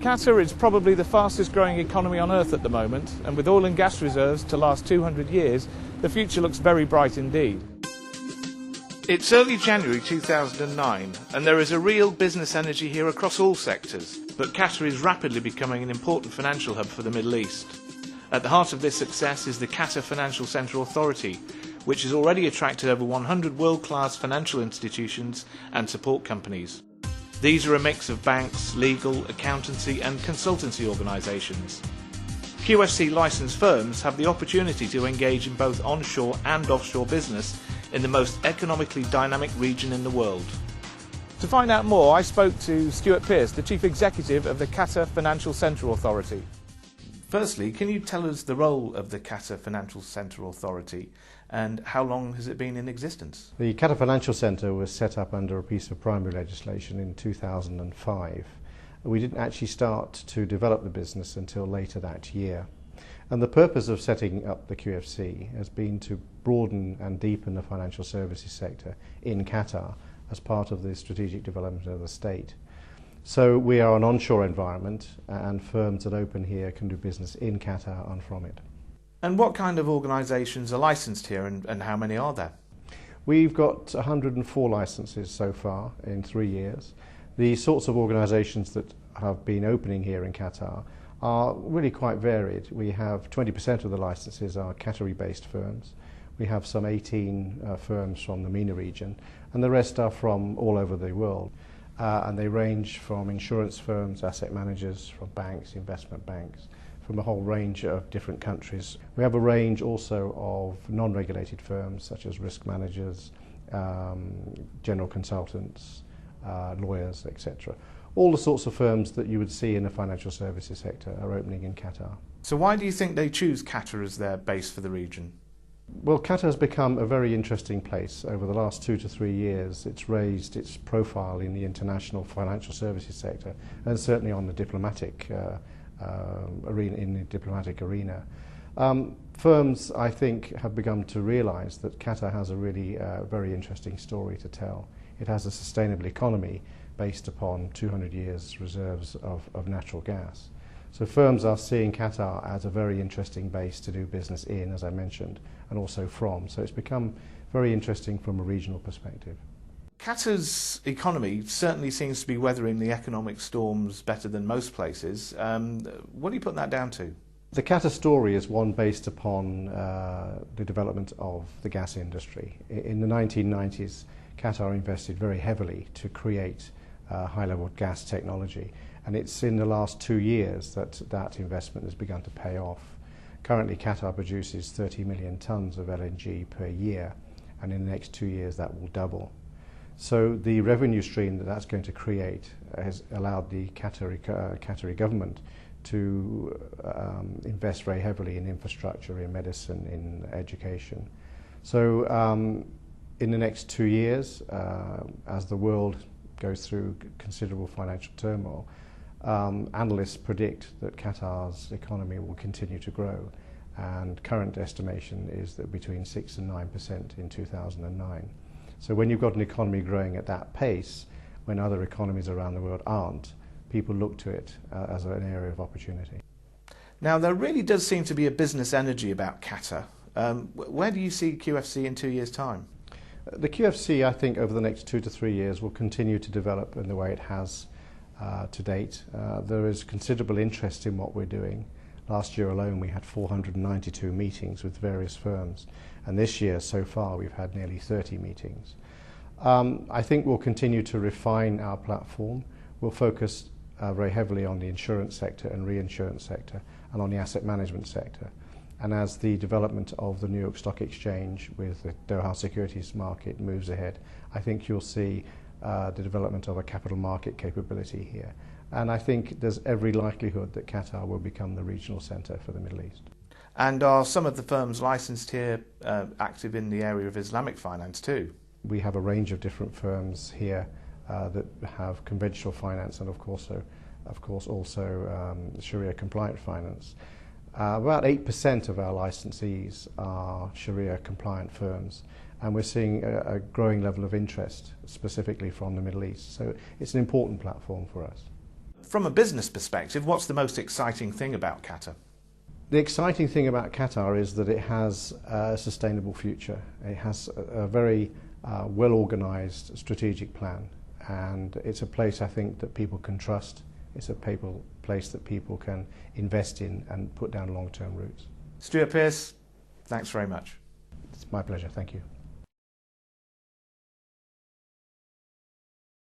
Qatar is probably the fastest growing economy on earth at the moment, and with oil and gas reserves to last 200 years, the future looks very bright indeed. It's early January 2009, and there is a real business energy here across all sectors, but Qatar is rapidly becoming an important financial hub for the Middle East. At the heart of this success is the Qatar Financial Centre Authority, which has already attracted over 100 world-class financial institutions and support companies. These are a mix of banks, legal, accountancy and consultancy organisations. QFC licensed firms have the opportunity to engage in both onshore and offshore business in the most economically dynamic region in the world. To find out more, I spoke to Stuart Pearce, the Chief Executive of the Qatar Financial Centre Authority. Firstly, can you tell us the role of the Qatar Financial Centre Authority and how long has it been in existence? The Qatar Financial Centre was set up under a piece of primary legislation in 2005. We didn't actually start to develop the business until later that year. And the purpose of setting up the QFC has been to broaden and deepen the financial services sector in Qatar as part of the strategic development of the state. So we are an onshore environment, and firms that open here can do business in Qatar and from it. And what kind of organisations are licensed here, and how many are there? We've got 104 licenses so far in 3 years. The sorts of organisations that have been opening here in Qatar are really quite varied. We have 20% of the licenses are Qatari-based firms. We have some 18 firms from the MENA region, and the rest are from all over the world. And they range from insurance firms, asset managers, from banks, investment banks, from a whole range of different countries. We have a range also of non-regulated firms such as risk managers, general consultants, lawyers, etc. All the sorts of firms that you would see in the financial services sector are opening in Qatar. So why do you think they choose Qatar as their base for the region? Well, Qatar has become a very interesting place. Over the last 2 to 3 years, it's raised its profile in the international financial services sector, and certainly on the diplomatic arena. Firms, I think, have begun to realise that Qatar has a really very interesting story to tell. It has a sustainable economy based upon 200 years reserves of natural gas. So firms are seeing Qatar as a very interesting base to do business in, as I mentioned, and also from. So it's become very interesting from a regional perspective. Qatar's economy certainly seems to be weathering the economic storms better than most places. What do you put that down to? The Qatar story is one based upon the development of the gas industry. In the 1990s, Qatar invested very heavily to create high-level gas technology. And it's in the last 2 years that that investment has begun to pay off. Currently, Qatar produces 30 million tonnes of LNG per year, and in the next 2 years that will double. So the revenue stream that that's going to create has allowed the Qatari government to invest very heavily in infrastructure, in medicine, in education. So in the next 2 years, as the world goes through considerable financial turmoil, analysts predict that Qatar's economy will continue to grow, and current estimation is that between 6 and 9% in 2009. So when you've got an economy growing at that pace, when other economies around the world aren't, people look to it as an area of opportunity. Now, there really does seem to be a business energy about Qatar. Where do you see QFC in 2 years' time? The QFC, I think, over the next 2 to 3 years will continue to develop in the way it has to date. There is considerable interest in what we're doing. Last year alone we had 492 meetings with various firms, and this year so far we've had nearly 30 meetings. I think we'll continue to refine our platform. We'll focus very heavily on the insurance sector and reinsurance sector and on the asset management sector. And as the development of the New York Stock Exchange with the Doha securities market moves ahead, I think you'll see the development of a capital market capability here. And I think there's every likelihood that Qatar will become the regional centre for the Middle East. And are some of the firms licensed here active in the area of Islamic finance too? We have a range of different firms here that have conventional finance and of course also Sharia compliant finance. About 8% of our licensees are Sharia compliant firms, and we're seeing a growing level of interest specifically from the Middle East. So it's an important platform for us. But from a business perspective, what's the most exciting thing about Qatar? The exciting thing about Qatar is that it has a sustainable future. It has a very well-organised strategic plan, and it's a place I think that people can trust. It's a place that people can invest in and put down long-term roots. Stuart Pearce, thanks very much. It's my pleasure. Thank you.